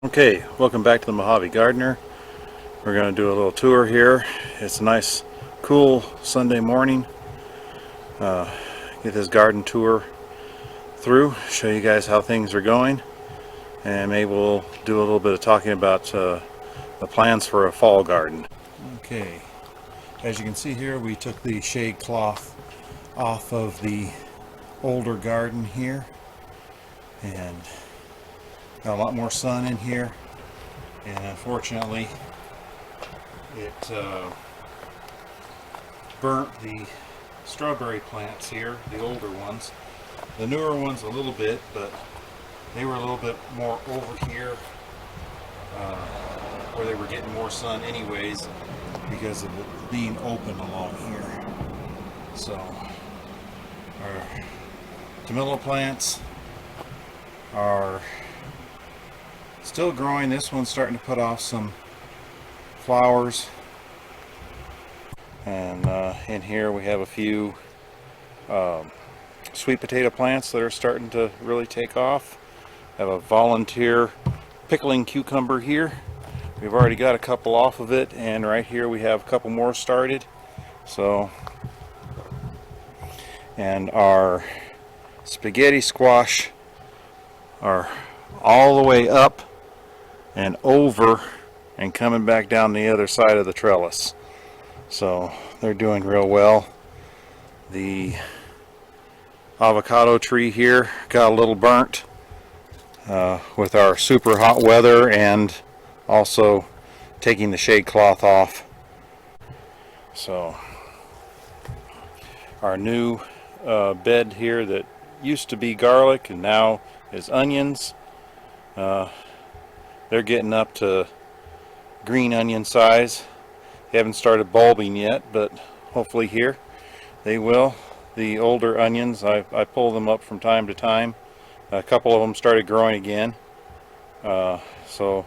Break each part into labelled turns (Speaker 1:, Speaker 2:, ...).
Speaker 1: Okay, welcome back to the Mojave Gardener. We're going to do a little tour here. It's a nice, cool Sunday morning. Get this garden tour through, show you guys how things are going, and maybe we'll do a little bit of talking about the plans for a fall garden. Okay, as you can see here, we took the shade cloth off of the older garden here, and got a lot more sun in here, and unfortunately it burnt the strawberry plants here, the older ones. The newer ones a little bit, but they were a little bit more over here where they were getting more sun anyways because of it being open along here. So our tomato plants are still growing. This one's starting to put off some flowers, and in here we have a few sweet potato plants that are starting to really take off. I have a volunteer pickling cucumber here. We've already got a couple off of it, and right here we have a couple more started. So, and our spaghetti squash are all the way up and over and coming back down the other side of the trellis. So they're doing real well. The avocado tree here got a little burnt with our super hot weather and also taking the shade cloth off. So our new bed here that used to be garlic and now is onions, they're getting up to green onion size. They haven't started bulbing yet, but hopefully here they will. The older onions, I pull them up from time to time. A couple of them started growing again, so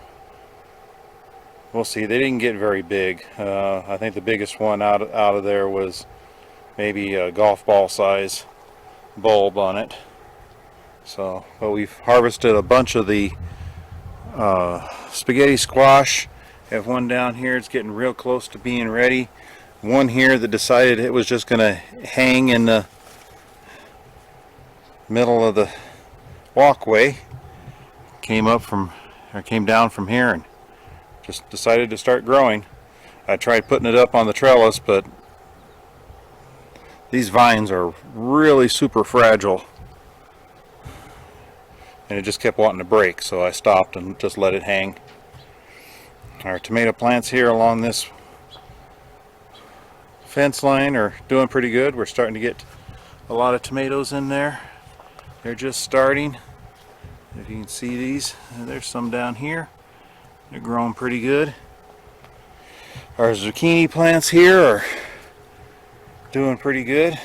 Speaker 1: we'll see. They didn't get very big. I think the biggest one out of there was maybe a golf ball size bulb on it. So, but we've harvested a bunch of the spaghetti squash. Have one down here, it's getting real close to being ready. One here that decided it was just going to hang in the middle of the walkway. Came down from here and just decided to start growing. I tried putting it up on the trellis, but these vines are really super fragile, and it just kept wanting to break, so I stopped and just let it hang. Our tomato plants here along this fence line are doing pretty good. We're starting to get a lot of tomatoes in there. They're just starting. If you can see these, there's some down here. They're growing pretty good. Our zucchini plants here are doing pretty good.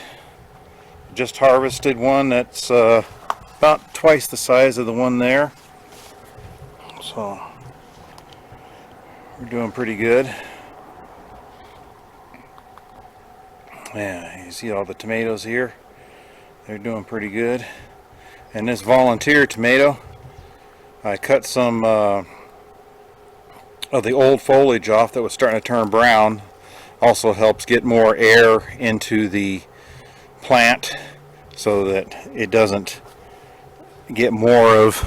Speaker 1: Just harvested one that's about twice the size of the one there. So we're doing pretty good. Yeah, you see all the tomatoes here. They're doing pretty good. And this volunteer tomato, I cut some of the old foliage off that was starting to turn brown. Also helps get more air into the plant so that it doesn't get more of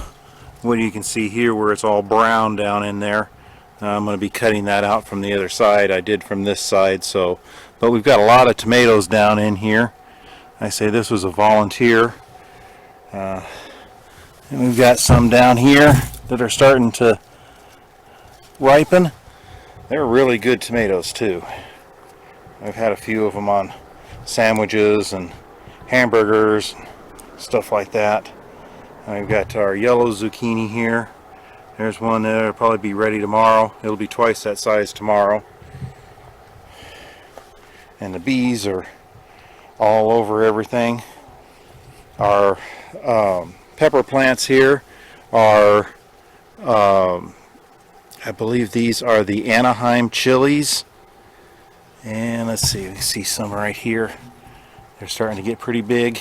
Speaker 1: what you can see here where it's all brown down in there. I'm going to be cutting that out from the other side. I did from this side, so, but we've got a lot of tomatoes down in here. I say this was a volunteer. And we've got some down here that are starting to ripen. They're really good tomatoes too. I've had a few of them on sandwiches and hamburgers, stuff like that. And we've got our yellow zucchini here. There's one that'll probably be ready tomorrow. It'll be twice that size tomorrow. And the bees are all over everything. Our pepper plants here are, I believe these are the Anaheim chilies. And let's see, we see some right here. They're starting to get pretty big.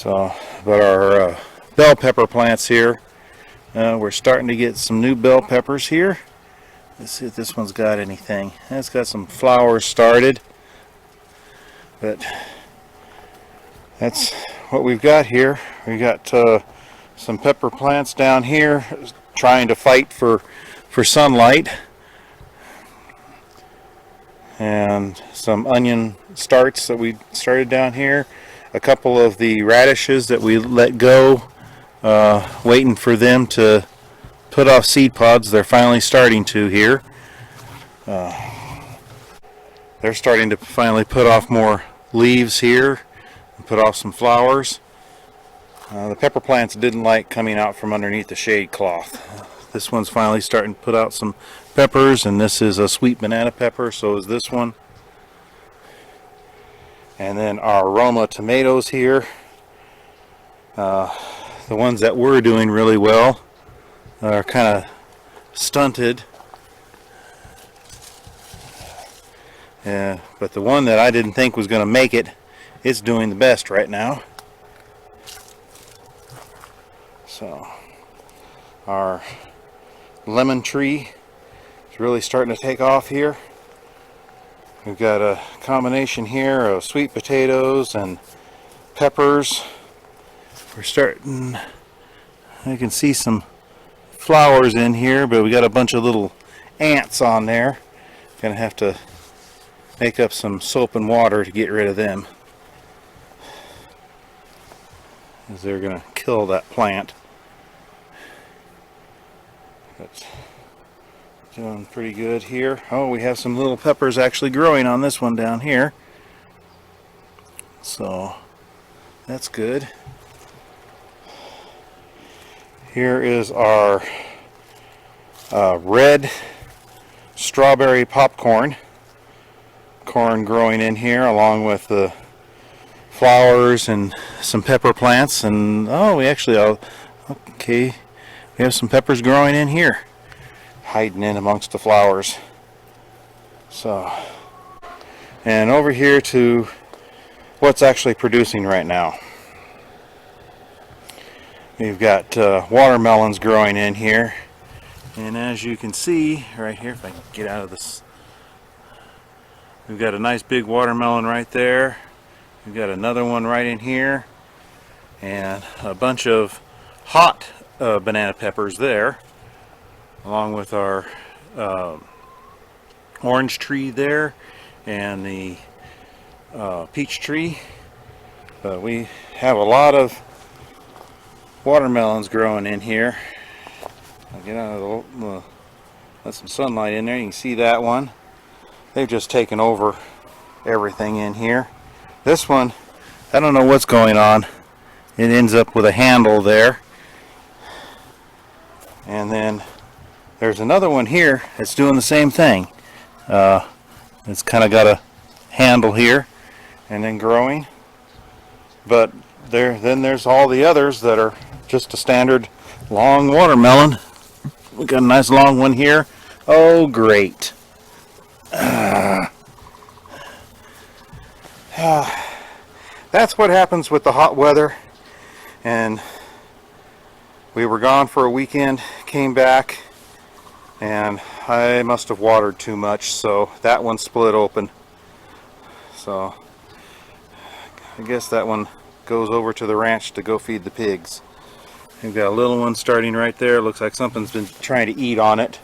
Speaker 1: So, but our bell pepper plants here, we're starting to get some new bell peppers here. Let's see if this one's got anything. It's got some flowers started, but that's what we've got here. We got some pepper plants down here trying to fight for sunlight, and some onion starts that we started down here. A couple of the radishes that we let go, waiting for them to put off seed pods. They're finally starting to here. They're starting to finally put off more leaves here and put off some flowers. The pepper plants didn't like coming out from underneath the shade cloth. This one's finally starting to put out some peppers, and this is a sweet banana pepper, so is this one. And then our Roma tomatoes here, the ones that were doing really well are kind of stunted. Yeah, but the one that I didn't think was going to make it is doing the best right now. So our lemon tree is really starting to take off here. We've got a combination here of sweet potatoes and peppers. We're starting, I can see some flowers in here, but we got a bunch of little ants on there. Gonna have to make up some soap and water to get rid of them, as they're gonna kill that plant. But doing pretty good here. Oh, we have some little peppers actually growing on this one down here, so that's good. Here is our red strawberry popcorn. Corn growing in here along with the flowers and some pepper plants. And oh, we actually, okay, we have some peppers growing in here, hiding in amongst the flowers. So, and over here to what's actually producing right now. We've got watermelons growing in here, and as you can see right here, if I can get out of this, we've got a nice big watermelon right there. We've got another one right in here, and a bunch of hot banana peppers there, along with our orange tree there and the peach tree. But we have a lot of watermelons growing in here. I'll get out of the, let some sunlight in there. You can see that one. They've just taken over everything in here. This one, I don't know what's going on. It ends up with a handle there. And then there's another one here that's doing the same thing. It's kind of got a handle here and then growing. But then there's all the others that are just a standard long watermelon. We got a nice long one here. Oh, great. That's what happens with the hot weather. And we were gone for a weekend, came back, and I must have watered too much, so that one split open. So I guess that one goes over to the ranch to go feed the pigs. We've got a little one starting right there. Looks like something's been trying to eat on it.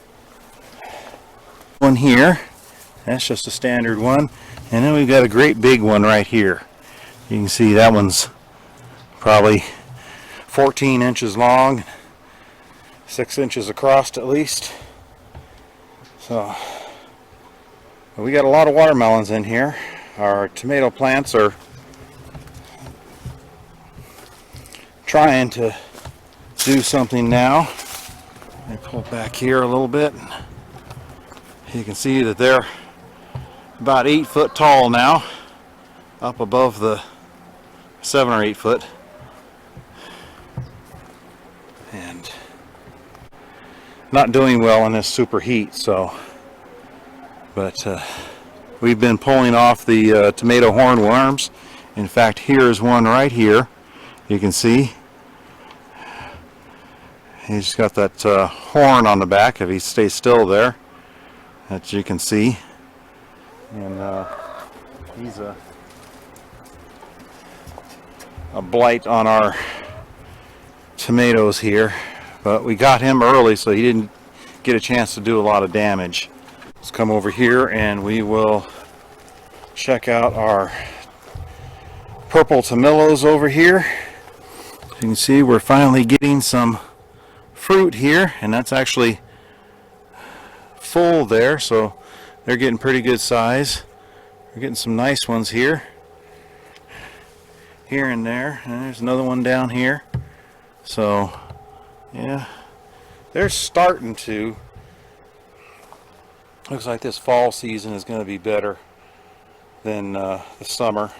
Speaker 1: One here, that's just a standard one. And then we've got a great big one right here. You can see that one's probably 14 inches long, 6 inches across at least. So we got a lot of watermelons in here. Our tomato plants are trying to do something now. Let me pull back here a little bit. You can see that they're about 8 foot tall now, up above the 7 or 8 foot. And not doing well in this super heat, so, but we've been pulling off the tomato hornworms. In fact, here is one right here. You can see he's got that horn on the back if he stays still there, that you can see. And he's a blight on our tomatoes here, but we got him early so he didn't get a chance to do a lot of damage. Let's come over here and we will check out our purple tomatillos over here. You can see we're finally getting some fruit here, and that's actually full there, so they're getting pretty good size. We're getting some nice ones here and there, and there's another one down here. So yeah, they're starting to. Looks like this fall season is going to be better than the summer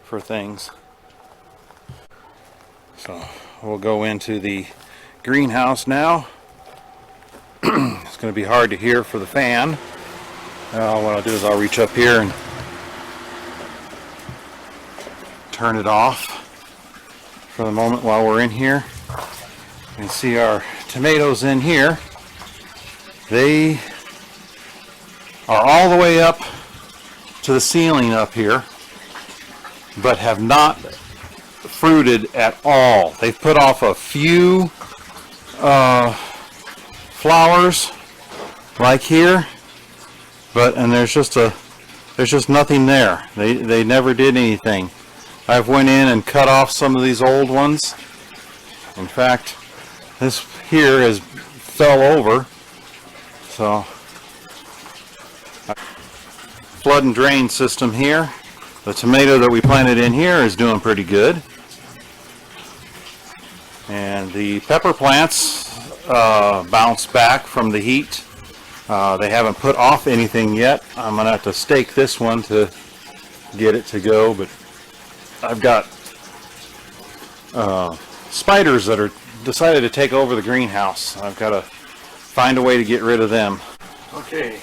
Speaker 1: for things. So we'll go into the greenhouse now. It's going to be hard to hear for the fan. What I'll do is I'll reach up here and turn it off for the moment while we're in here. You can see our tomatoes in here. They are all the way up to the ceiling up here, but have not fruited at all. They've put off a few flowers like here, and there's just nothing there. They never did anything. I've went in and cut off some of these old ones. In fact, this here has fell over. So flood and drain system here. The tomato that we planted in here is doing pretty good. And the pepper plants bounced back from the heat. They haven't put off anything yet. I'm going to have to stake this one to get it to go, but I've got spiders that are decided to take over the greenhouse. I've got to find a way to get rid of them. Okay,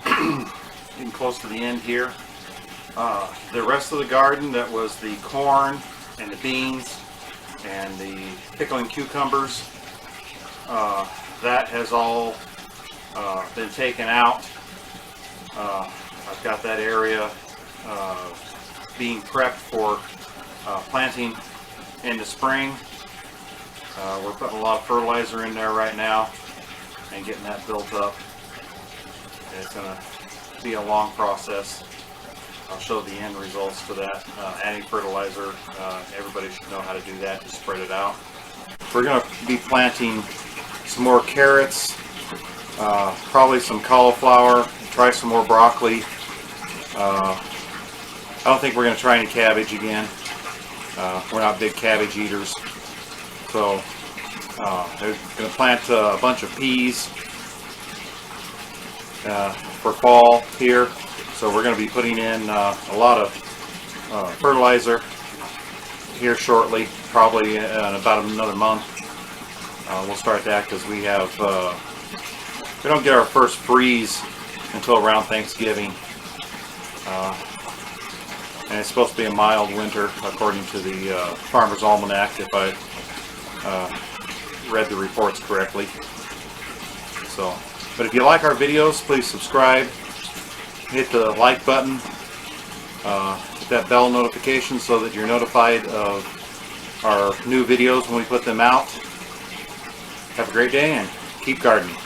Speaker 1: getting close to the end here. The rest of the garden, that was the corn and the beans and the pickling cucumbers, that has all been taken out. I've got that area being prepped for planting in the spring. We're putting a lot of fertilizer in there right now and getting that built up. It's going to be a long process. I'll show the end results to that. Adding fertilizer, everybody should know how to do that, to spread it out. We're going to be planting some more carrots, probably some cauliflower, try some more broccoli. I don't think we're going to try any cabbage again. We're not big cabbage eaters. So they're going to plant a bunch of peas for fall here. So we're going to be putting in a lot of fertilizer here shortly, probably in about another month. We'll start that because we don't get our first freeze until around Thanksgiving. And it's supposed to be a mild winter according to the Farmer's Almanac, if I read the reports correctly. So, but if you like our videos, please subscribe, hit the like button, hit that bell notification so that you're notified of our new videos when we put them out. Have a great day and keep gardening.